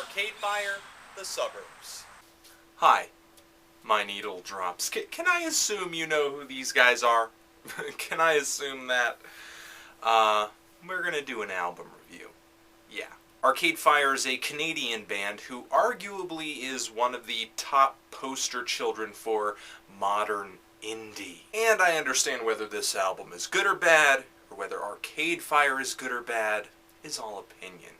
Arcade Fire, The Suburbs. Hi, my needle drops. Can I assume you know who these guys are? Can I assume that? We're gonna do an album review. Yeah. Arcade Fire is a Canadian band who arguably is one of the top poster children for modern indie. And I understand whether this album is good or bad, or whether Arcade Fire is good or bad, is all opinion.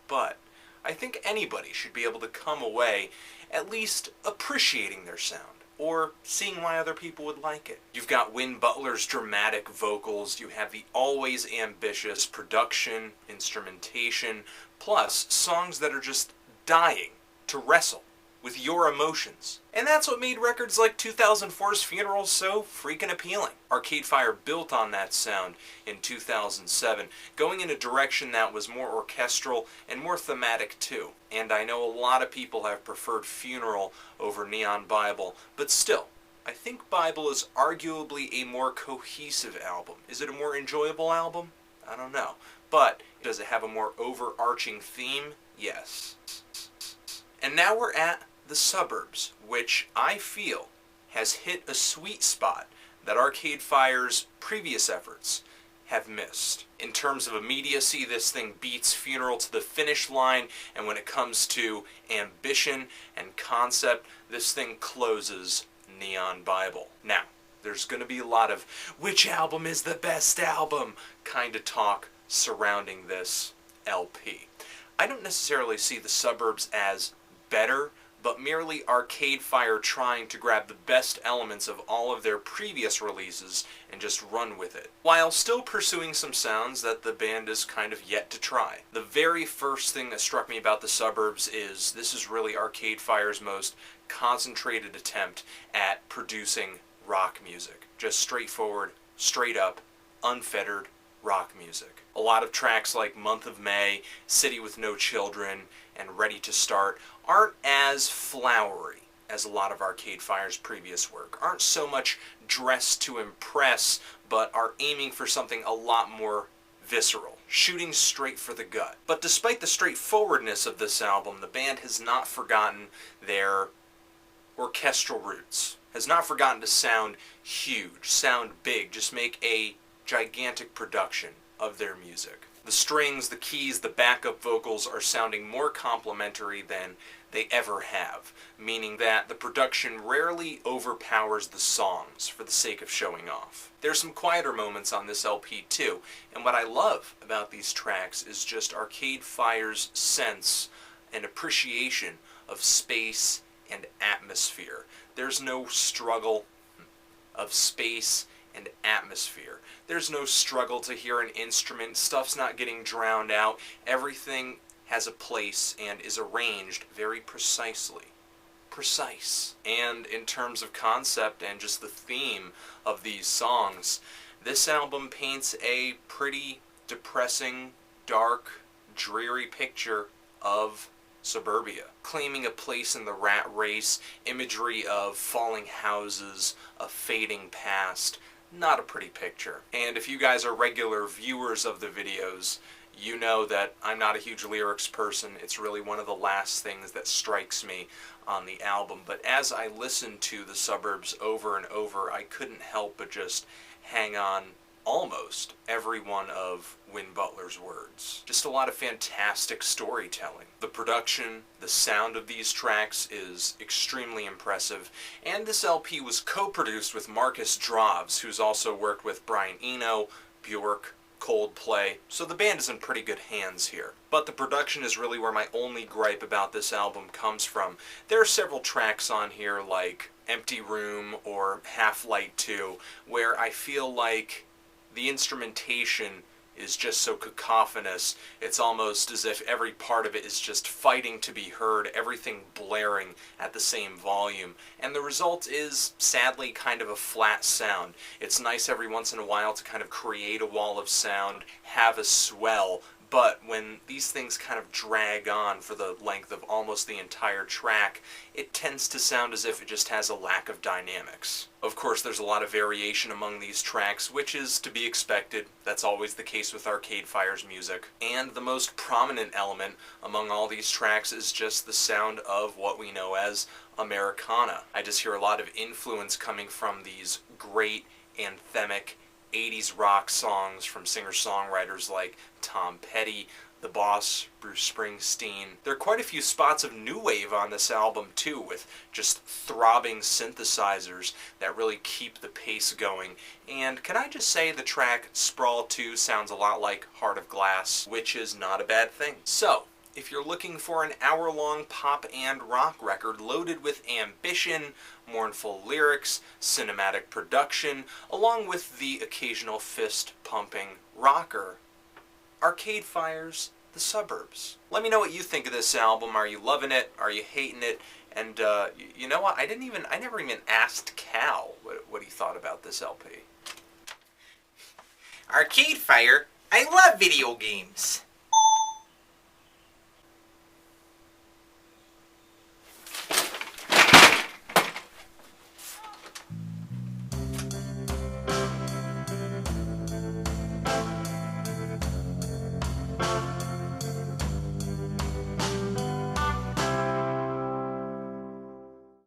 But I think anybody should be able to come away at least appreciating their sound, or seeing why other people would like it. You've got Win Butler's dramatic vocals, you have the always ambitious production, instrumentation, plus songs that are just dying to wrestle with your emotions. And that's what made records like 2004's Funeral so freaking appealing. Arcade Fire built on that sound in 2007, going in a direction that was more orchestral and more thematic too. And I know a lot of people have preferred Funeral over Neon Bible, but still, I think Bible is arguably a more cohesive album. Is it a more enjoyable album? I don't know. But does it have a more overarching theme? Yes. And now we're at The Suburbs, which I feel has hit a sweet spot that Arcade Fire's previous efforts have missed. In terms of immediacy, this thing beats Funeral to the finish line, and when it comes to ambition and concept, this thing closes Neon Bible. Now, there's going to be a lot of, which album is the best album kind of talk surrounding this LP. I don't necessarily see The Suburbs as better, but merely Arcade Fire trying to grab the best elements of all of their previous releases and just run with it, while still pursuing some sounds that the band is kind of yet to try. The very first thing that struck me about The Suburbs is this is really Arcade Fire's most concentrated attempt at producing rock music. Just straightforward, straight up, unfettered rock music. A lot of tracks like Month of May, City with No Children, and Ready to Start aren't as flowery as a lot of Arcade Fire's previous work, aren't so much dressed to impress, but are aiming for something a lot more visceral, shooting straight for the gut. But despite the straightforwardness of this album, the band has not forgotten their orchestral roots, has not forgotten to sound huge, sound big, just make a gigantic production of their music. The strings, the keys, the backup vocals are sounding more complementary than they ever have, meaning that the production rarely overpowers the songs for the sake of showing off. There's some quieter moments on this LP too, and what I love about these tracks is just Arcade Fire's sense and appreciation of space and atmosphere. There's no struggle of space and atmosphere. There's no struggle to hear an instrument, stuff's not getting drowned out, everything has a place and is arranged very precisely. Precise. And in terms of concept and just the theme of these songs, this album paints a pretty depressing, dark, dreary picture of suburbia, claiming a place in the rat race, imagery of falling houses, a fading past. Not a pretty picture. And if you guys are regular viewers of the videos, you know that I'm not a huge lyrics person. It's really one of the last things that strikes me on the album. But as I listened to The Suburbs over and over, I couldn't help but just hang on almost every one of Win Butler's words. Just a lot of fantastic storytelling. The production, the sound of these tracks is extremely impressive, and this LP was co-produced with Marcus Droves, who's also worked with Brian Eno, Bjork, Coldplay, so the band is in pretty good hands here. But the production is really where my only gripe about this album comes from. There are several tracks on here like Empty Room or Half-Light 2 where I feel like the instrumentation is just so cacophonous, it's almost as if every part of it is just fighting to be heard, everything blaring at the same volume, and the result is, sadly, kind of a flat sound. It's nice every once in a while to kind of create a wall of sound, have a swell, But when these things kind of drag on for the length of almost the entire track, it tends to sound as if it just has a lack of dynamics. Of course, there's a lot of variation among these tracks, which is to be expected. That's always the case with Arcade Fire's music. And the most prominent element among all these tracks is just the sound of what we know as Americana. I just hear a lot of influence coming from these great anthemic 80s rock songs from singer-songwriters like Tom Petty, The Boss, Bruce Springsteen. There are quite a few spots of new wave on this album too, with just throbbing synthesizers that really keep the pace going. And can I just say the track SPRAWL 2 sounds a lot like Heart of Glass, which is not a bad thing. So, if you're looking for an hour-long pop and rock record loaded with ambition, mournful lyrics, cinematic production, along with the occasional fist-pumping rocker, Arcade Fire's The Suburbs. Let me know what you think of this album. Are you loving it? Are you hating it? And you know what? I never even asked Cal what he thought about this LP. Arcade Fire, I love video games.